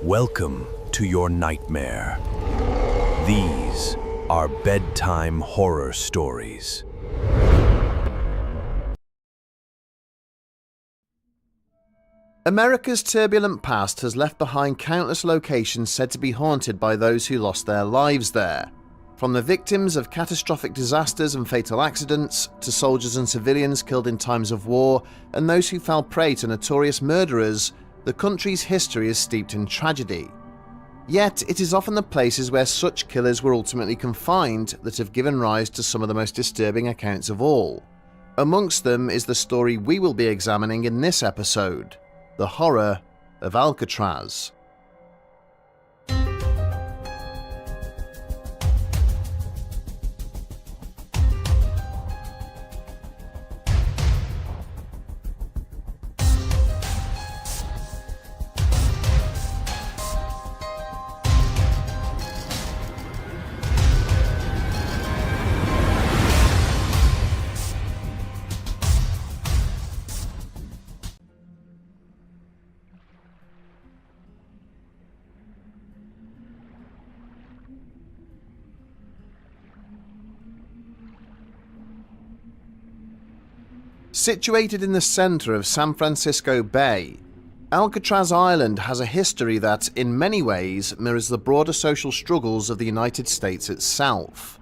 Welcome to your nightmare. These are bedtime horror stories. America's turbulent past has left behind countless locations said to be haunted by those who lost their lives there. From the victims of catastrophic disasters and fatal accidents, to soldiers and civilians killed in times of war, and those who fell prey to notorious murderers, the country's history is steeped in tragedy. Yet, it is often the places where such killers were ultimately confined that have given rise to some of the most disturbing accounts of all. Amongst them is the story we will be examining in this episode: the horror of Alcatraz. Situated in the center of San Francisco Bay, Alcatraz Island has a history that, in many ways, mirrors the broader social struggles of the United States itself.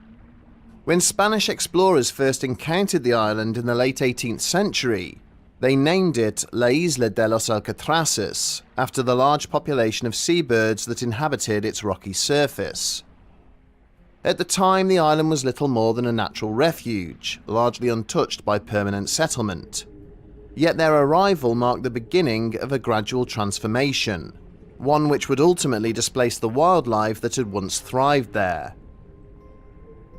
When Spanish explorers first encountered the island in the late 18th century, they named it La Isla de los Alcatrazes, after the large population of seabirds that inhabited its rocky surface. At the time, the island was little more than a natural refuge, largely untouched by permanent settlement. Yet their arrival marked the beginning of a gradual transformation, one which would ultimately displace the wildlife that had once thrived there.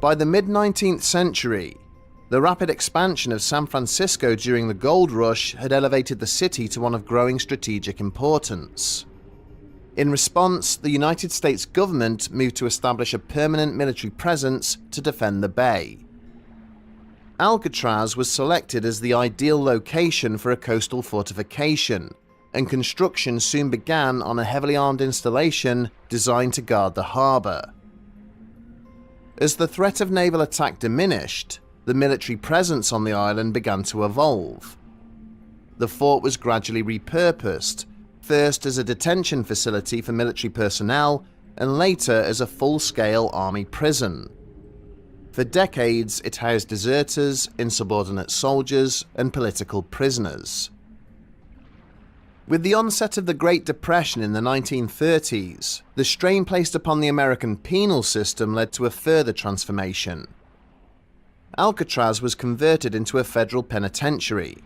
By the mid-19th century, the rapid expansion of San Francisco during the gold rush had elevated the city to one of growing strategic importance. In response, the United States government moved to establish a permanent military presence to defend the bay. Alcatraz was selected as the ideal location for a coastal fortification, and construction soon began on a heavily armed installation designed to guard the harbor. As the threat of naval attack diminished, the military presence on the island began to evolve. The fort was gradually repurposed, first as a detention facility for military personnel, and later as a full-scale army prison. For decades, it housed deserters, insubordinate soldiers, and political prisoners. With the onset of the Great Depression in the 1930s, the strain placed upon the American penal system led to a further transformation. Alcatraz was converted into a federal penitentiary.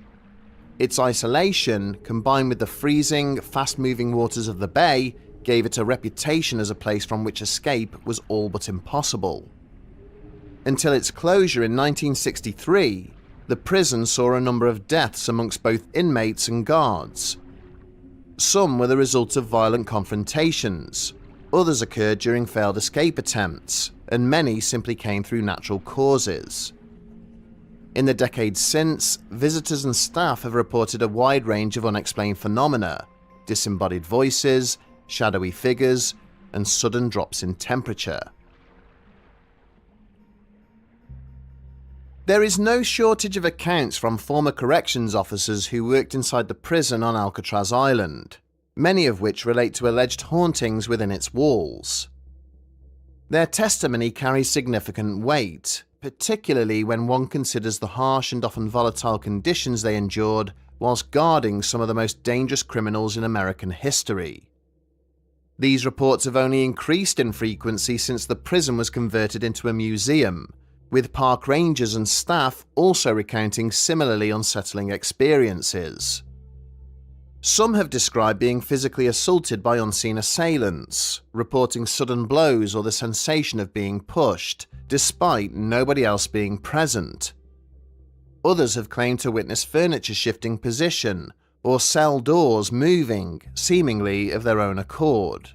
Its isolation, combined with the freezing, fast-moving waters of the bay, gave it a reputation as a place from which escape was all but impossible. Until its closure in 1963, the prison saw a number of deaths amongst both inmates and guards. Some were the result of violent confrontations, others occurred during failed escape attempts, and many simply came through natural causes. In the decades since, visitors and staff have reported a wide range of unexplained phenomena: disembodied voices, shadowy figures, and sudden drops in temperature. There is no shortage of accounts from former corrections officers who worked inside the prison on Alcatraz Island, many of which relate to alleged hauntings within its walls. Their testimony carries significant weight, particularly when one considers the harsh and often volatile conditions they endured whilst guarding some of the most dangerous criminals in American history. These reports have only increased in frequency since the prison was converted into a museum, with park rangers and staff also recounting similarly unsettling experiences. Some have described being physically assaulted by unseen assailants, reporting sudden blows or the sensation of being pushed, despite nobody else being present. Others have claimed to witness furniture shifting position, or cell doors moving, seemingly of their own accord.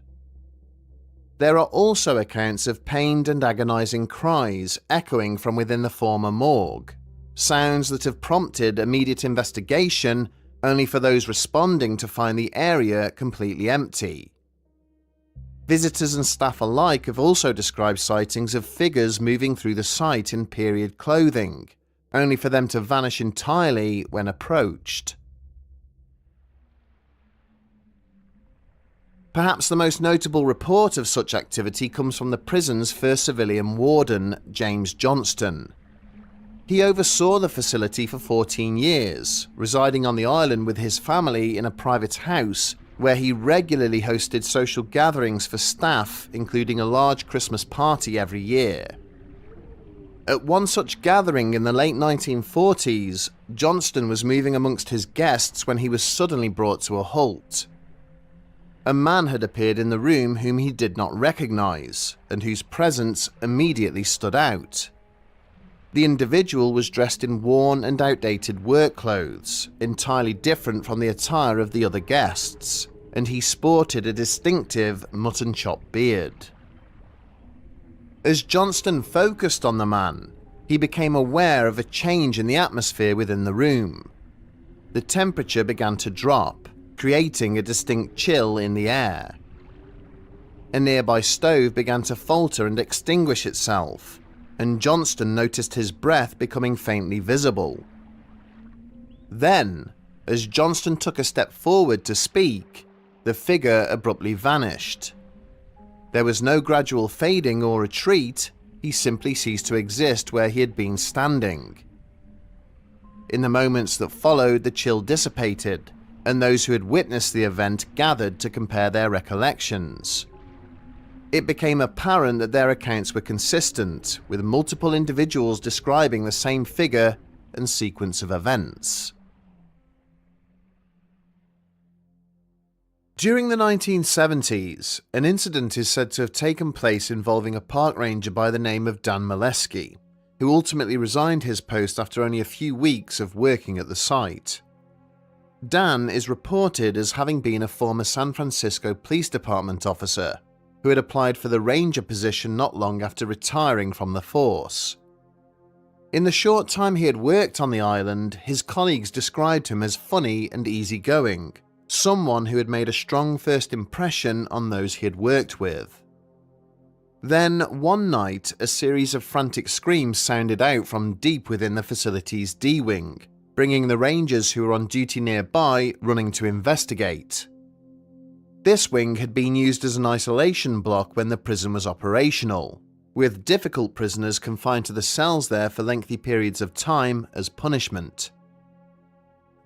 There are also accounts of pained and agonizing cries echoing from within the former morgue, sounds that have prompted immediate investigation only for those responding to find the area completely empty. Visitors and staff alike have also described sightings of figures moving through the site in period clothing, only for them to vanish entirely when approached. Perhaps the most notable report of such activity comes from the prison's first civilian warden, James Johnston. He oversaw the facility for 14 years, residing on the island with his family in a private house where he regularly hosted social gatherings for staff, including a large Christmas party every year. At one such gathering in the late 1940s, Johnston was moving amongst his guests when he was suddenly brought to a halt. A man had appeared in the room whom he did not recognize, and whose presence immediately stood out. The individual was dressed in worn and outdated work clothes, entirely different from the attire of the other guests, and he sported a distinctive mutton chop beard. As Johnston focused on the man, he became aware of a change in the atmosphere within the room. The temperature began to drop, creating a distinct chill in the air. A nearby stove began to falter and extinguish itself, and Johnston noticed his breath becoming faintly visible. Then, as Johnston took a step forward to speak, the figure abruptly vanished. There was no gradual fading or retreat, he simply ceased to exist where he had been standing. In the moments that followed, the chill dissipated, and those who had witnessed the event gathered to compare their recollections. It became apparent that their accounts were consistent, with multiple individuals describing the same figure and sequence of events. During the 1970s, an incident is said to have taken place involving a park ranger by the name of Dan Molesky, who ultimately resigned his post after only a few weeks of working at the site. Dan is reported as having been a former San Francisco Police Department officer who had applied for the ranger position not long after retiring from the force. In the short time he had worked on the island, his colleagues described him as funny and easygoing, someone who had made a strong first impression on those he had worked with. Then, one night, a series of frantic screams sounded out from deep within the facility's D-wing, bringing the rangers who were on duty nearby running to investigate. This wing had been used as an isolation block when the prison was operational, with difficult prisoners confined to the cells there for lengthy periods of time as punishment.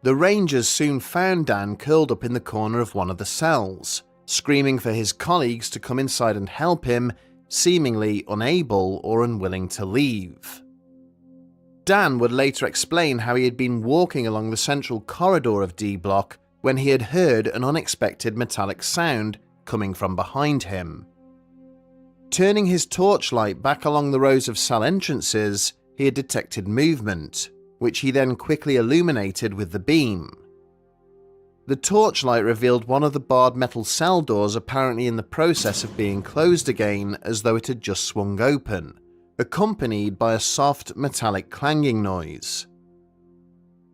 The rangers soon found Dan curled up in the corner of one of the cells, screaming for his colleagues to come inside and help him, seemingly unable or unwilling to leave. Dan would later explain how he had been walking along the central corridor of D Block when he had heard an unexpected metallic sound coming from behind him. Turning his torchlight back along the rows of cell entrances, he had detected movement, which he then quickly illuminated with the beam. The torchlight revealed one of the barred metal cell doors apparently in the process of being closed again as though it had just swung open, accompanied by a soft metallic clanging noise.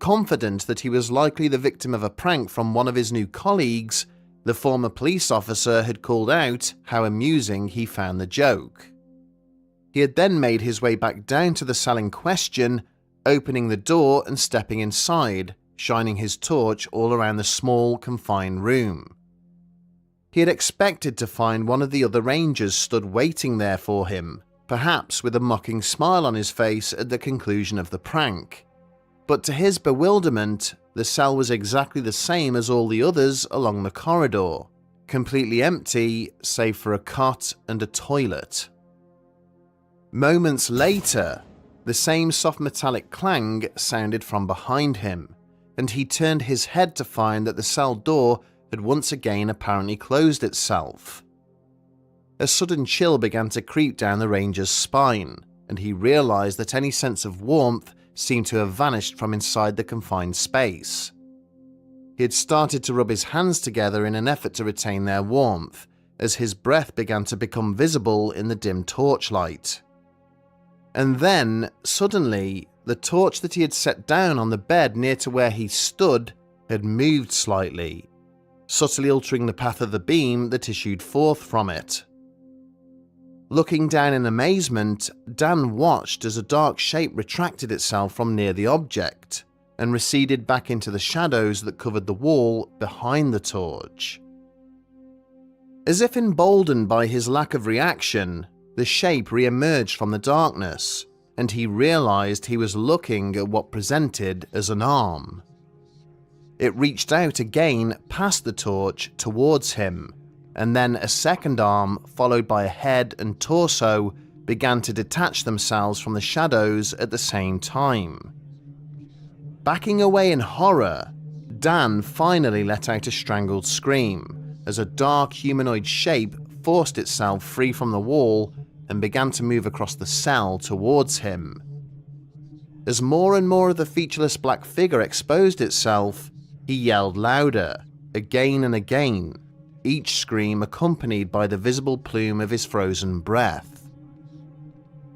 Confident that he was likely the victim of a prank from one of his new colleagues, the former police officer had called out how amusing he found the joke. He had then made his way back down to the cell in question, opening the door and stepping inside, shining his torch all around the small, confined room. He had expected to find one of the other rangers stood waiting there for him, perhaps with a mocking smile on his face at the conclusion of the prank. But to his bewilderment, the cell was exactly the same as all the others along the corridor, completely empty save for a cot and a toilet. Moments later, the same soft metallic clang sounded from behind him, and he turned his head to find that the cell door had once again apparently closed itself. A sudden chill began to creep down the ranger's spine, and he realized that any sense of warmth seemed to have vanished from inside the confined space. He had started to rub his hands together in an effort to retain their warmth, as his breath began to become visible in the dim torchlight. And then, suddenly, the torch that he had set down on the bed near to where he stood had moved slightly, subtly altering the path of the beam that issued forth from it. Looking down in amazement, Dan watched as a dark shape retracted itself from near the object and receded back into the shadows that covered the wall behind the torch. As if emboldened by his lack of reaction, the shape re-emerged from the darkness, and he realized he was looking at what presented as an arm. It reached out again past the torch towards him, and then a second arm, followed by a head and torso, began to detach themselves from the shadows at the same time. Backing away in horror, Dan finally let out a strangled scream as a dark humanoid shape forced itself free from the wall and began to move across the cell towards him. As more and more of the featureless black figure exposed itself, he yelled louder, again and again, each scream accompanied by the visible plume of his frozen breath.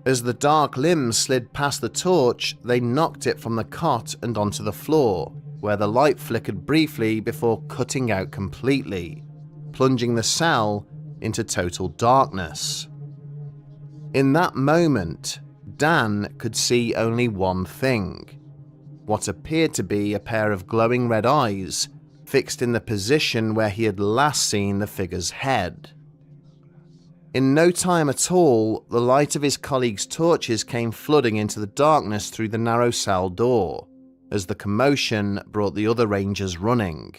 As the dark limbs slid past the torch, they knocked it from the cot and onto the floor, where the light flickered briefly before cutting out completely, plunging the cell into total darkness. In that moment, Dan could see only one thing: what appeared to be a pair of glowing red eyes fixed in the position where he had last seen the figure's head. In no time at all, the light of his colleagues' torches came flooding into the darkness through the narrow cell door, as the commotion brought the other rangers running.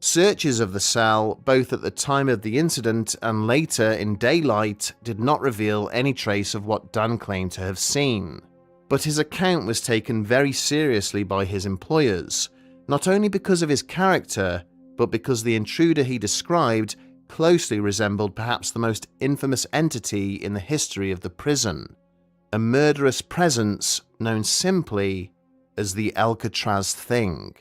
Searches of the cell, both at the time of the incident and later in daylight, did not reveal any trace of what Dan claimed to have seen, but his account was taken very seriously by his employers, not only because of his character, but because the intruder he described closely resembled perhaps the most infamous entity in the history of the prison, a murderous presence known simply as the Alcatraz Thing.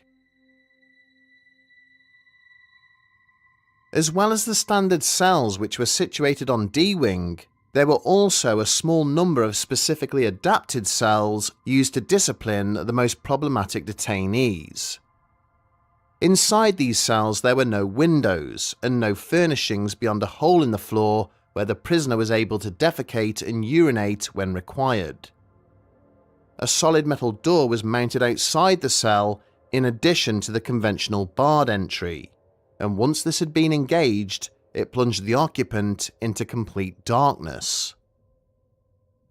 As well as the standard cells which were situated on D-Wing, there were also a small number of specifically adapted cells used to discipline the most problematic detainees. Inside these cells there were no windows and no furnishings beyond a hole in the floor where the prisoner was able to defecate and urinate when required. A solid metal door was mounted outside the cell in addition to the conventional barred entry, and once this had been engaged, it plunged the occupant into complete darkness.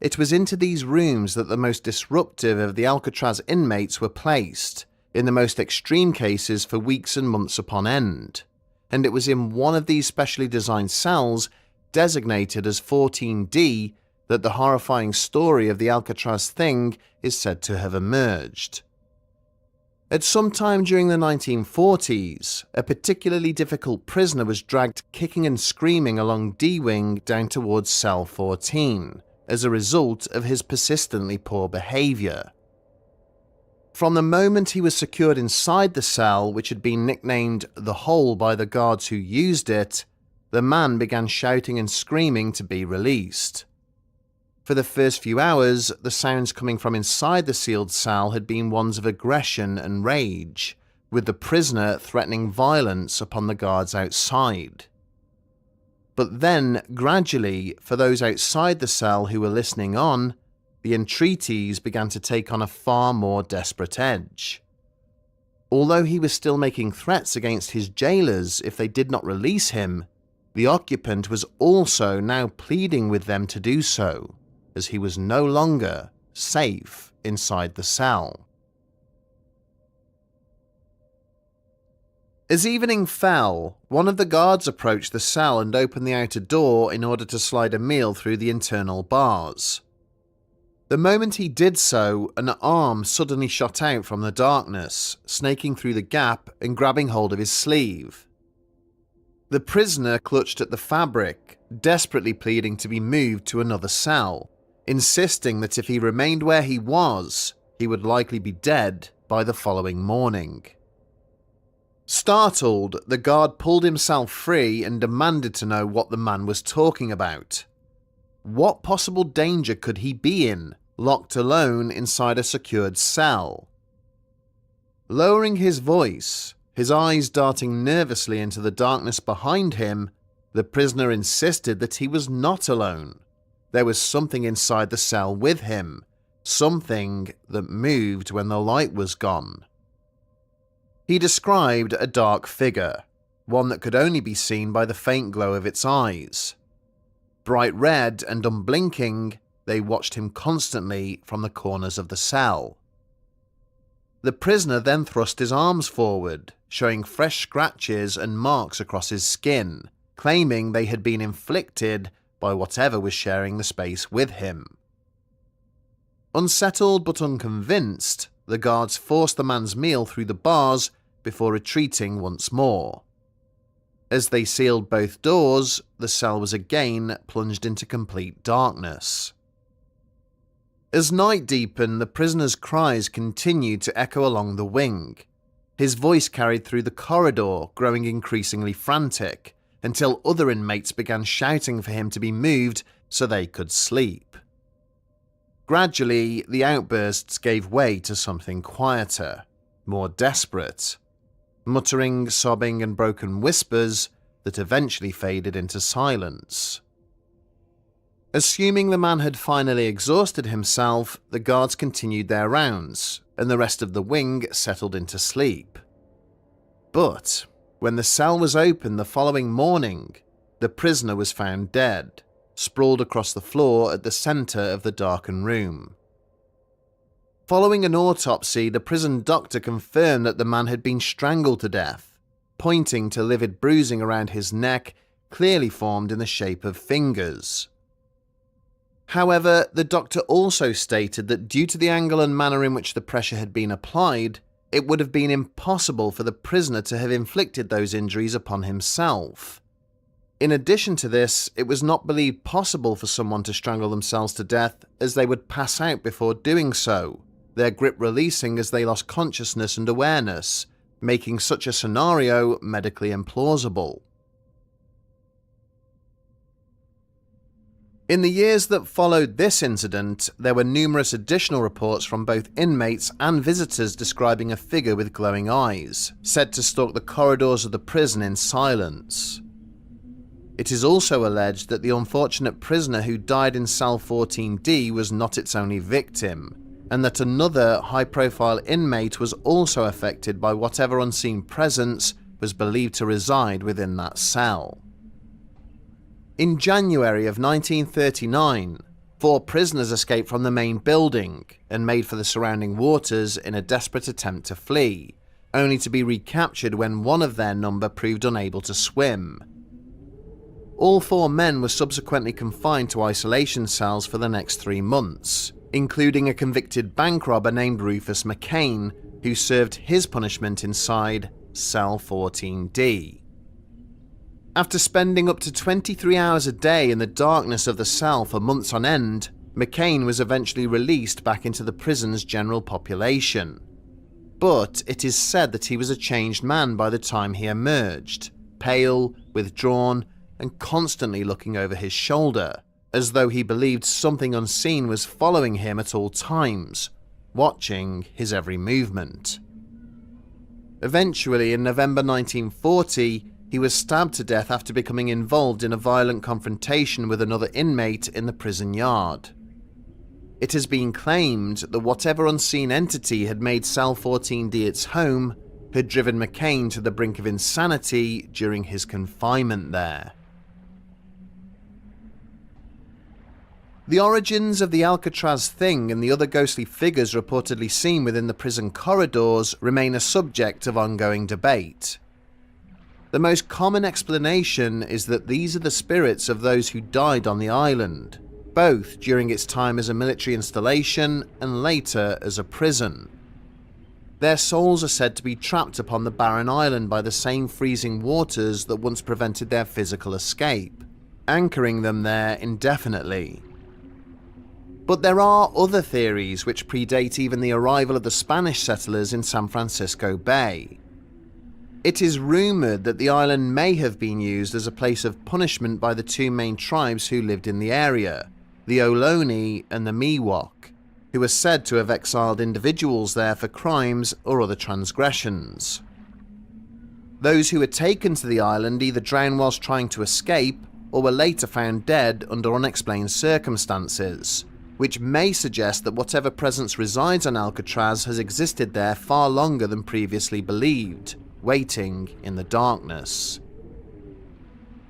It was into these rooms that the most disruptive of the Alcatraz inmates were placed, in the most extreme cases for weeks and months upon end, and it was in one of these specially designed cells, designated as 14D, that the horrifying story of the Alcatraz Thing is said to have emerged. At some time during the 1940s, a particularly difficult prisoner was dragged kicking and screaming along D-Wing down towards cell 14 as a result of his persistently poor behaviour. From the moment he was secured inside the cell, which had been nicknamed the Hole by the guards who used it, the man began shouting and screaming to be released. For the first few hours, the sounds coming from inside the sealed cell had been ones of aggression and rage, with the prisoner threatening violence upon the guards outside. But then, gradually, for those outside the cell who were listening on, the entreaties began to take on a far more desperate edge. Although he was still making threats against his jailers if they did not release him, the occupant was also now pleading with them to do so, as he was no longer safe inside the cell. As evening fell, one of the guards approached the cell and opened the outer door in order to slide a meal through the internal bars. The moment he did so, an arm suddenly shot out from the darkness, snaking through the gap and grabbing hold of his sleeve. The prisoner clutched at the fabric, desperately pleading to be moved to another cell, insisting that if he remained where he was, he would likely be dead by the following morning. Startled, the guard pulled himself free and demanded to know what the man was talking about. What possible danger could he be in, locked alone inside a secured cell? Lowering his voice, His eyes darting nervously into the darkness behind him, the prisoner insisted that he was not alone. There was something inside the cell with him, something that moved when the light was gone. He described a dark figure, one that could only be seen by the faint glow of its eyes. Bright red and unblinking, they watched him constantly from the corners of the cell. The prisoner then thrust his arms forward, showing fresh scratches and marks across his skin, claiming they had been inflicted by whatever was sharing the space with him. Unsettled but unconvinced, the guards forced the man's meal through the bars before retreating once more. As they sealed both doors, the cell was again plunged into complete darkness. As night deepened, the prisoner's cries continued to echo along the wing. His voice carried through the corridor, growing increasingly frantic, until other inmates began shouting for him to be moved so they could sleep. Gradually, the outbursts gave way to something quieter, more desperate. Muttering, sobbing, and broken whispers that eventually faded into silence. Assuming the man had finally exhausted himself, the guards continued their rounds, and the rest of the wing settled into sleep. But when the cell was opened the following morning, the prisoner was found dead, sprawled across the floor at the center of the darkened room. Following an autopsy, the prison doctor confirmed that the man had been strangled to death, pointing to livid bruising around his neck, clearly formed in the shape of fingers. However, the doctor also stated that due to the angle and manner in which the pressure had been applied, it would have been impossible for the prisoner to have inflicted those injuries upon himself. In addition to this, it was not believed possible for someone to strangle themselves to death, as they would pass out before doing so, their grip releasing as they lost consciousness and awareness, making such a scenario medically implausible. In the years that followed this incident, there were numerous additional reports from both inmates and visitors describing a figure with glowing eyes, said to stalk the corridors of the prison in silence. It is also alleged that the unfortunate prisoner who died in cell 14D was not its only victim, and that another high-profile inmate was also affected by whatever unseen presence was believed to reside within that cell. In January of 1939, 4 prisoners escaped from the main building and made for the surrounding waters in a desperate attempt to flee, only to be recaptured when one of their number proved unable to swim. All 4 men were subsequently confined to isolation cells for the next 3 months, including a convicted bank robber named Rufus McCain, who served his punishment inside cell 14D. After spending up to 23 hours a day in the darkness of the cell for months on end, McCain was eventually released back into the prison's general population. But it is said that he was a changed man by the time he emerged, pale, withdrawn, and constantly looking over his shoulder, as though he believed something unseen was following him at all times, watching his every movement. Eventually, in November 1940, he was stabbed to death after becoming involved in a violent confrontation with another inmate in the prison yard. It has been claimed that whatever unseen entity had made cell 14D its home had driven McCain to the brink of insanity during his confinement there. The origins of the Alcatraz thing and the other ghostly figures reportedly seen within the prison corridors remain a subject of ongoing debate. The most common explanation is that these are the spirits of those who died on the island, both during its time as a military installation and later as a prison. Their souls are said to be trapped upon the barren island by the same freezing waters that once prevented their physical escape, anchoring them there indefinitely. But there are other theories which predate even the arrival of the Spanish settlers in San Francisco Bay. It is rumoured that the island may have been used as a place of punishment by the 2 main tribes who lived in the area, the Ohlone and the Miwok, who are said to have exiled individuals there for crimes or other transgressions. Those who were taken to the island either drowned whilst trying to escape or were later found dead under unexplained circumstances, which may suggest that whatever presence resides on Alcatraz has existed there far longer than previously believed, waiting in the darkness.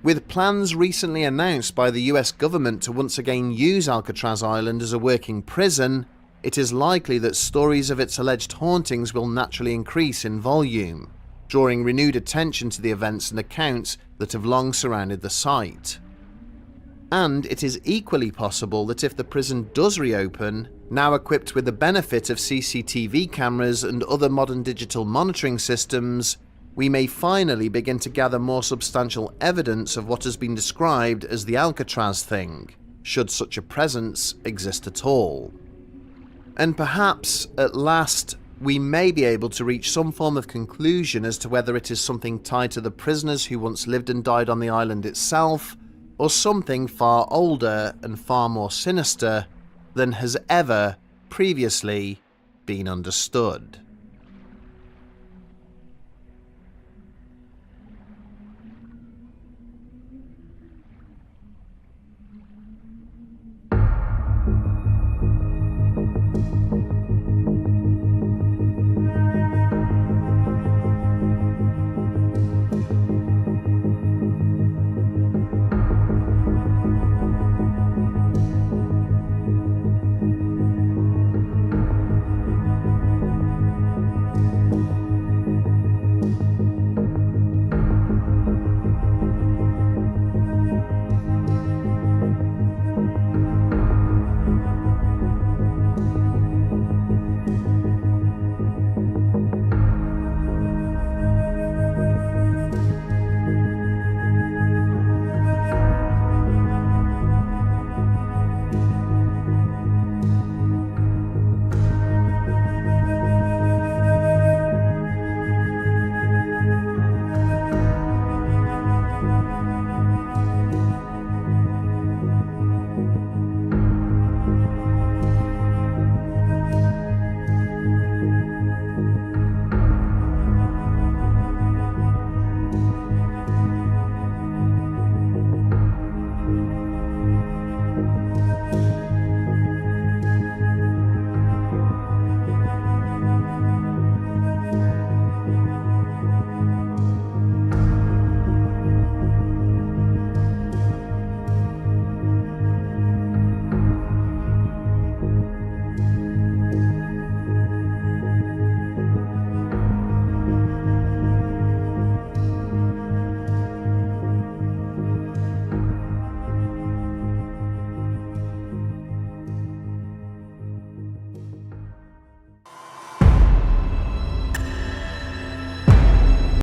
With plans recently announced by the US government to once again use Alcatraz Island as a working prison, it is likely that stories of its alleged hauntings will naturally increase in volume, drawing renewed attention to the events and accounts that have long surrounded the site. And it is equally possible that if the prison does reopen, now equipped with the benefit of CCTV cameras and other modern digital monitoring systems, we may finally begin to gather more substantial evidence of what has been described as the Alcatraz thing, should such a presence exist at all. And perhaps, at last, we may be able to reach some form of conclusion as to whether it is something tied to the prisoners who once lived and died on the island itself, or something far older and far more sinister than has ever previously been understood.